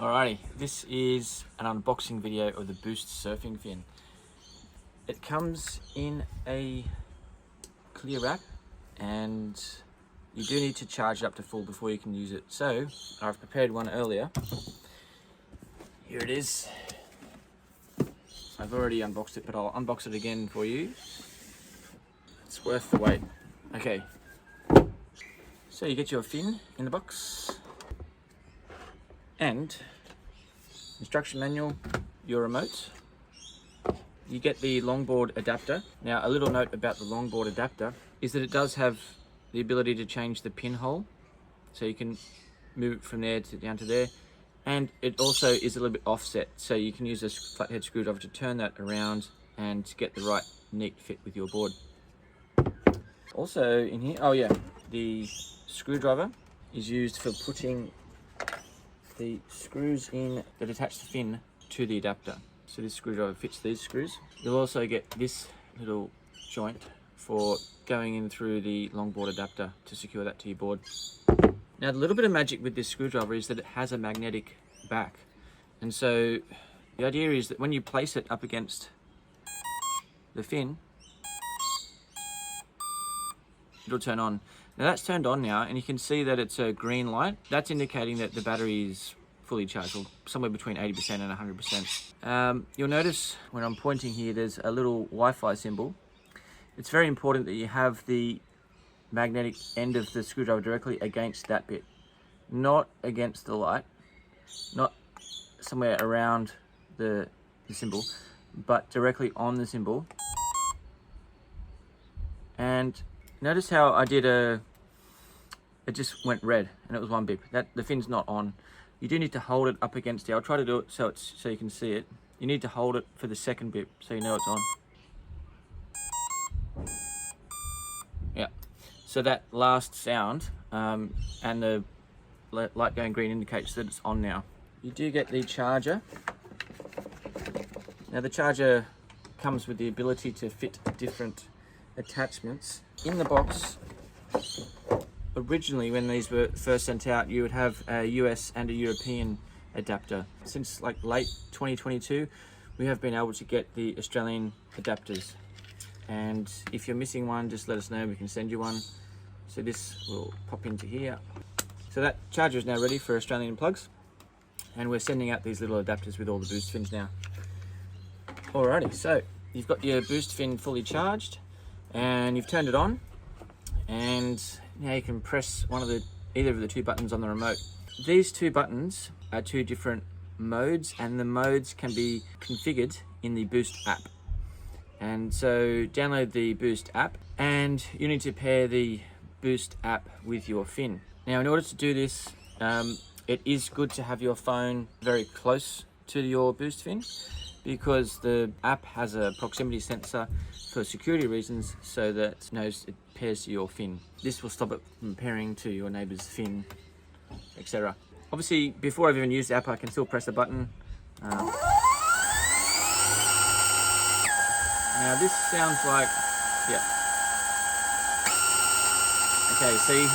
Alrighty, this is an unboxing video of the Boost surfing fin. It comes in a clear wrap and you do need to charge it up to full before you can use it. So I've prepared one earlier. Here it is. I've already unboxed it, but I'll unbox it again for you. It's worth the wait. Okay, so you get your fin in the box and instruction manual, your remote. You get the Longboard adapter. Now, a little note about the Longboard adapter is that it does have the ability to change the pinhole, so you can move it from there to down to there, and it also is a little bit offset, so you can use a flathead screwdriver to turn that around and to get the right neat fit with your board. Also in here, oh yeah, the screwdriver is used for putting the screws in that attach the fin to the adapter. So this screwdriver fits these screws. You'll also get this little joint for going in through the Longboard adapter to secure that to your board. Now, the little bit of magic with this screwdriver is that it has a magnetic back. And so the idea is that when you place it up against the fin, it'll turn on. Now that's turned on now, and you can see that it's a green light. That's indicating that the battery is fully charged, or somewhere between 80% and 100%. You'll notice when I'm pointing here, there's a little Wi-Fi symbol. It's very important that you have the magnetic end of the screwdriver directly against that bit, not against the light, not somewhere around the symbol, but directly on the symbol. And notice how I did it just went red and it was one beep. The fin's not on. You do need to hold it up against it. I'll try to do it so you can see it. You need to hold it for the second beep so you know it's on. Yeah. So that last sound and the light going green indicates that it's on now. You do get the charger. Now the charger comes with the ability to fit different attachments. In the box, originally when these were first sent out, you would have a US and a European adapter. Since like late 2022, we have been able to get the Australian adapters. And if you're missing one, just let us know, we can send you one. So this will pop into here. So that charger is now ready for Australian plugs. And we're sending out these little adapters with all the boost fins now. Alrighty, so you've got your boost fin fully charged and you've turned it on. And now you can press either of the two buttons on the remote. These two buttons are two different modes, and the modes can be configured in the Boost app. And so download the Boost app and you need to pair the Boost app with your fin. Now, in order to do this, it is good to have your phone very close to your boost fin, because the app has a proximity sensor for security reasons, so that it knows it pairs to your fin. This will stop it from pairing to your neighbour's fin, etc. Obviously, before I've even used the app, I can still press the button. Now this sounds like, yeah. Okay, see?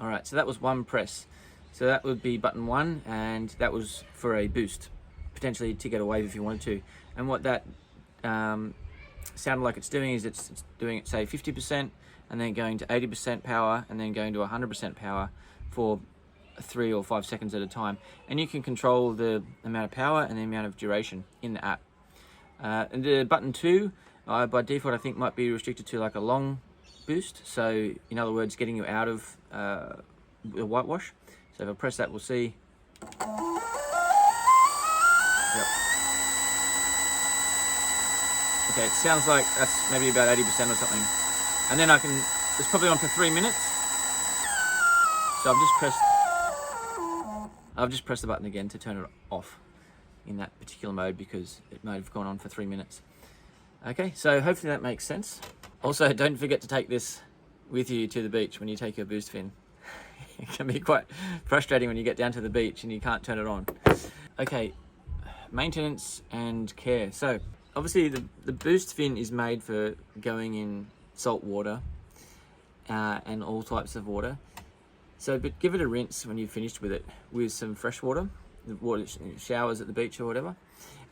Alright, so that was one press. So that would be button 1, and that was for a boost, potentially to get a wave if you wanted to. And what that sounded like it's doing is it's doing it, say, 50%, and then going to 80% power, and then going to 100% power for 3 or 5 seconds at a time. And you can control the amount of power and the amount of duration in the app. And the button 2, by default, I think might be restricted to like a long boost. So in other words, getting you out of the whitewash. So if I press that, we'll see. Yep. Okay, it sounds like that's maybe about 80% or something. And then it's probably on for 3 minutes. So I've just pressed the button again to turn it off in that particular mode, because it might have gone on for 3 minutes. Okay, so hopefully that makes sense. Also, don't forget to take this with you to the beach when you take your boost fin. It can be quite frustrating when you get down to the beach and you can't turn it on. Okay, maintenance and care. So obviously the boost fin is made for going in salt water and all types of water. So, but give it a rinse when you've finished with it with some fresh water, the water showers at the beach or whatever,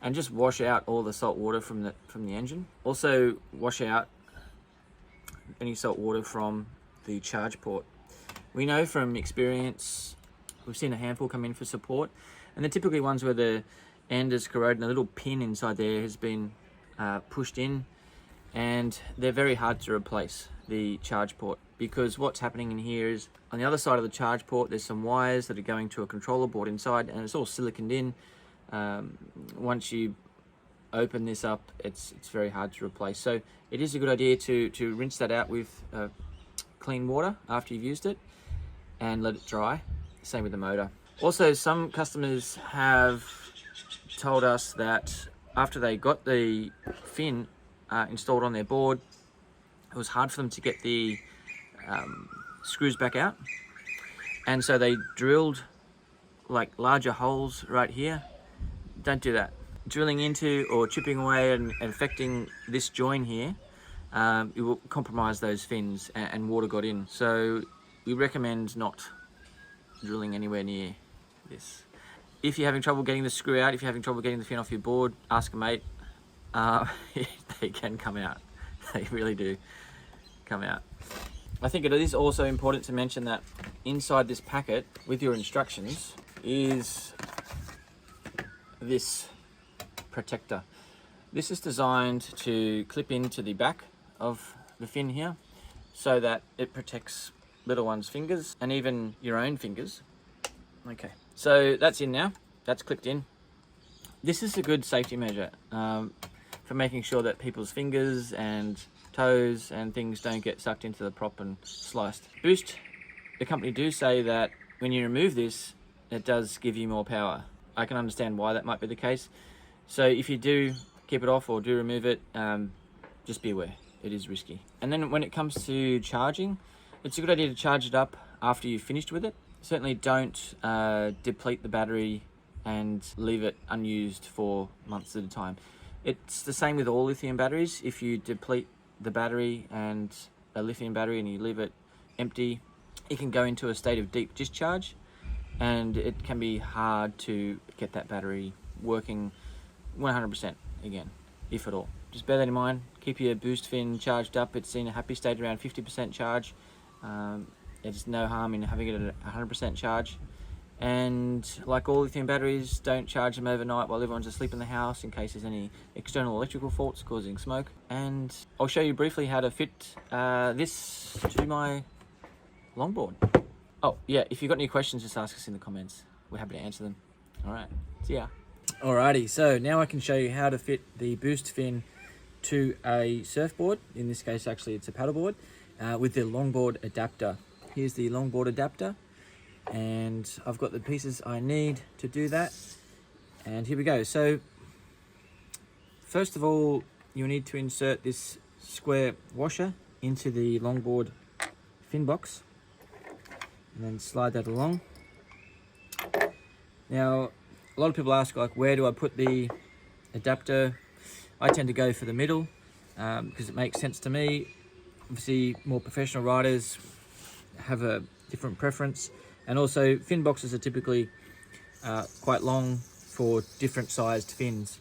and just wash out all the salt water from the engine. Also, wash out any salt water from the charge port. We know from experience, we've seen a handful come in for support, and they're typically ones where the end is corroded and a little pin inside there has been pushed in, and they're very hard to replace, the charge port, because what's happening in here is on the other side of the charge port there's some wires that are going to a controller board inside, and it's all siliconed in. Once you open this up, it's very hard to replace. So it is a good idea to rinse that out with clean water after you've used it and let it dry. Same with the motor. Also, some customers have told us that after they got the fin installed on their board, it was hard for them to get the screws back out, and so they drilled like larger holes right here. Don't do that. Drilling into or chipping away and affecting this join here, it will compromise those fins, and water got in. So we recommend not drilling anywhere near this. If you're having trouble getting the screw out, if you're having trouble getting the fin off your board, ask a mate. They can come out. They really do come out. I think it is also important to mention that inside this packet with your instructions is this protector. This is designed to clip into the back of the fin here so that it protects little one's fingers and even your own fingers. Okay, so that's in now, that's clipped in. This is a good safety measure for making sure that people's fingers and toes and things don't get sucked into the prop and sliced. Boost, the company do say that when you remove this, it does give you more power. I can understand why that might be the case. So if you do keep it off or do remove it, just be aware, it is risky. And then when it comes to charging, it's a good idea to charge it up after you've finished with it. Certainly don't deplete the battery and leave it unused for months at a time. It's the same with all lithium batteries. If you deplete the battery and a lithium battery and you leave it empty, it can go into a state of deep discharge, and it can be hard to get that battery working 100% again, if at all. Just bear that in mind. Keep your boost fin charged up. It's in a happy state around 50% charge. There's no harm in having it at 100% charge. And like all lithium batteries, don't charge them overnight while everyone's asleep in the house in case there's any external electrical faults causing smoke. And I'll show you briefly how to fit this to my longboard. Oh yeah, if you've got any questions, just ask us in the comments. We're happy to answer them. All right, see ya. Alrighty, so now I can show you how to fit the boost fin to a surfboard. In this case, actually, it's a paddleboard with the longboard adapter. Here's the longboard adapter, and I've got the pieces I need to do that. And here we go. So first of all, you'll need to insert this square washer into the longboard fin box, and then slide that along. Now, a lot of people ask, like, where do I put the adapter? I tend to go for the middle because it makes sense to me. Obviously, more professional riders have a different preference, and also fin boxes are typically quite long for different sized fins.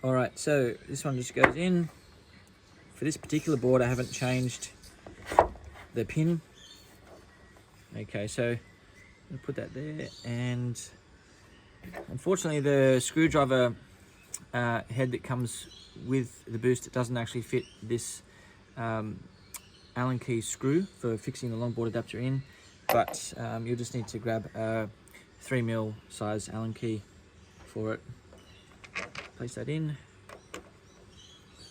All right, so this one just goes in. For this particular board, I haven't changed the pin. Okay, so I'll put that there, and unfortunately the screwdriver head that comes with the boost, it doesn't actually fit this Allen key screw for fixing the longboard adapter in, but you'll just need to grab a 3mm size Allen key for it. Place that in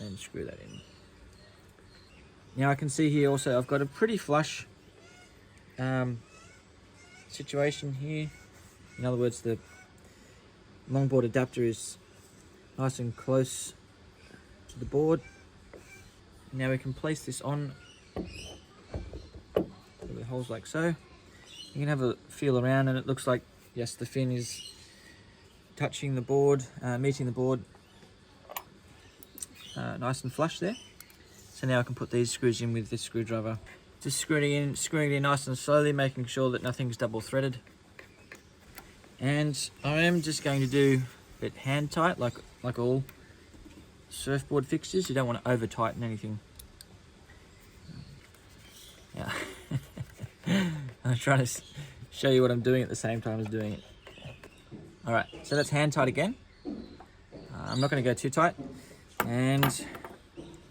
and screw that in. Now I can see here also I've got a pretty flush situation here. In other words, the longboard adapter is nice and close to the board. Now we can place this on the holes like so. You can have a feel around, and it looks like, yes, the fin is touching the board, meeting the board nice and flush there. So now I can put these screws in with this screwdriver Just screwing it in nice and slowly, making sure that nothing's double threaded. And I am just going to do it hand tight, like all surfboard fixtures. You don't want to over tighten anything. Yeah. I'm trying to show you what I'm doing at the same time as doing it. All right, so that's hand tight again. I'm not going to go too tight, and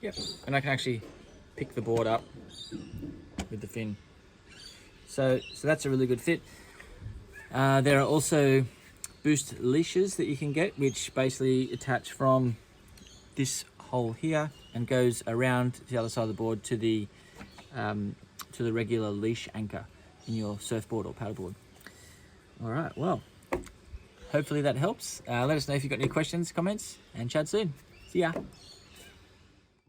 yep, and I can actually pick the board up with the fin. So that's a really good fit. There are also boost leashes that you can get, which basically attach from this hole here and goes around the other side of the board to the regular leash anchor in your surfboard or paddleboard. All right, well, hopefully that helps. Let us know if you've got any questions, comments, and chat soon. See ya.